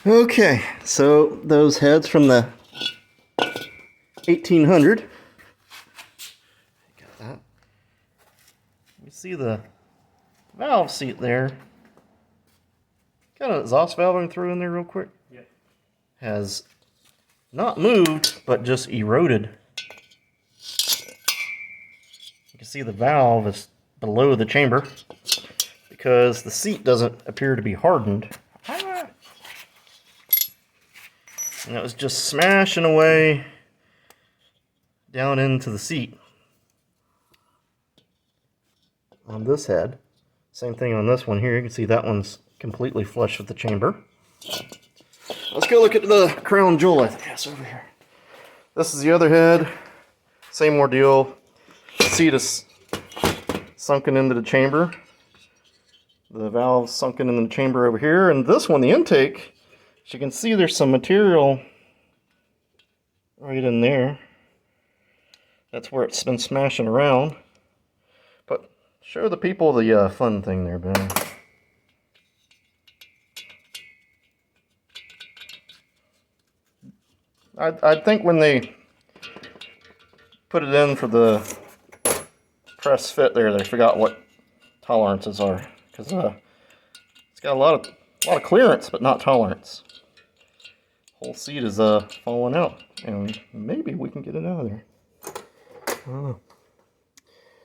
Okay, so those heads from the 1800. Got that. You see the valve seat there. Got an exhaust valve I can throw in there real quick. Yeah. Has not moved, but just eroded. You can see the valve is below the chamber because the seat doesn't appear to be hardened. And it was just smashing away down into the seat on this head. Same thing on this one here. You can see that one's completely flush with the chamber. Let's go look at the crown jewel. I think that's over here. This is the other head. Same ordeal. The seat is sunken into the chamber. The valve's sunken in the chamber over here. And this one, the intake, as you can see, there's some material right in there. That's where it's been smashing around. But show the people the fun thing there, Ben. I think when they put it in for the press fit there, they forgot what tolerances are, because it's got a lot of clearance, but not tolerance. Whole seat is falling out, and maybe we can get it out of there. Oh.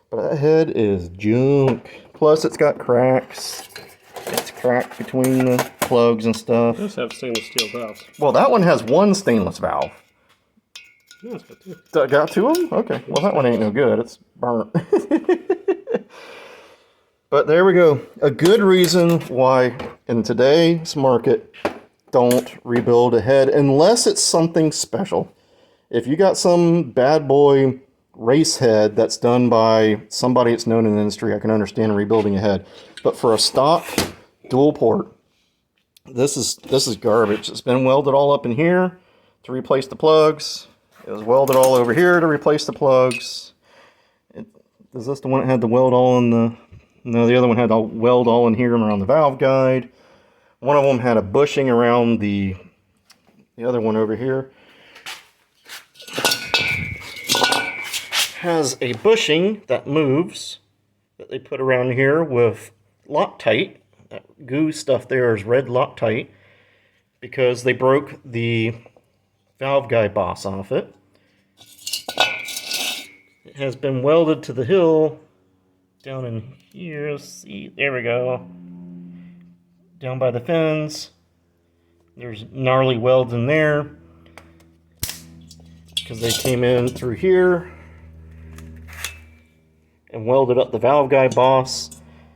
But that head is junk. Plus, it's got cracks. It's cracked between the plugs and stuff. It does have stainless steel valves. Well, that one has one stainless valve. Yeah, it's got two. Got two of them? Okay. Well, that one ain't no good. It's burnt. But there we go. A good reason why in today's market, don't rebuild a head unless it's something special. If you got some bad boy race head that's done by somebody that's known in the industry, I can understand rebuilding a head. But for a stock dual port, this is garbage. It's been welded all up in here to replace the plugs. It was welded all over here to replace the plugs. Is this the one that had the weld all in the... No, the other one had the weld all in here around the valve guide. One of them had a bushing around the other one over here. Has a bushing that moves that they put around here with Loctite. That goo stuff there is red Loctite because they broke the valve guide boss off it. It has been welded to the hill down in here. See, there we go. Down by the fins. There's gnarly welds in there because they came in through here and welded up the valve guide boss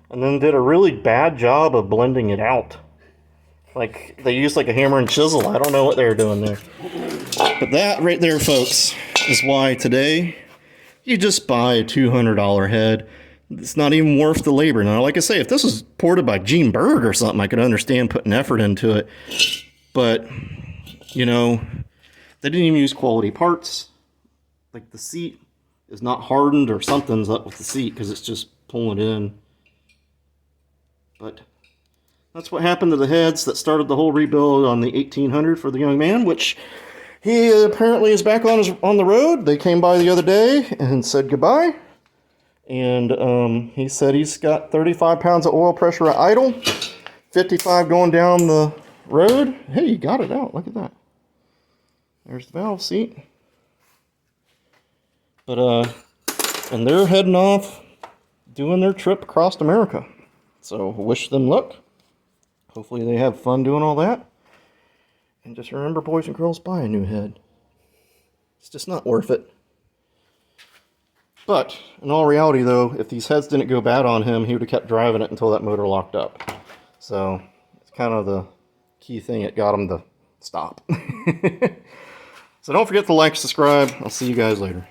and then did a really bad job of blending it out. Like they used like a hammer and chisel. I don't know what they were doing there. But that right there, folks, is why today you just buy a $200 head. It's not even worth the labor. Now, like I say, if this was ported by Gene Berg or something, I could understand putting effort into it. But, you know, they didn't even use quality parts. Like the seat is not hardened or something's up with the seat because it's just pulling in. But that's what happened to the heads that started the whole rebuild on the 1800 for the young man, which he apparently is back on the road. They came by the other day and said goodbye. And he said he's got 35 pounds of oil pressure at idle, 55 going down the road. Hey, you got it out. Look at that. There's the valve seat. But, and they're heading off doing their trip across America. So wish them luck. Hopefully they have fun doing all that. And just remember, boys and girls, buy a new head. It's just not worth it. But, in all reality though, if these heads didn't go bad on him, he would have kept driving it until that motor locked up. So, it's kind of the key thing that got him to stop. So don't forget to like, subscribe. I'll see you guys later.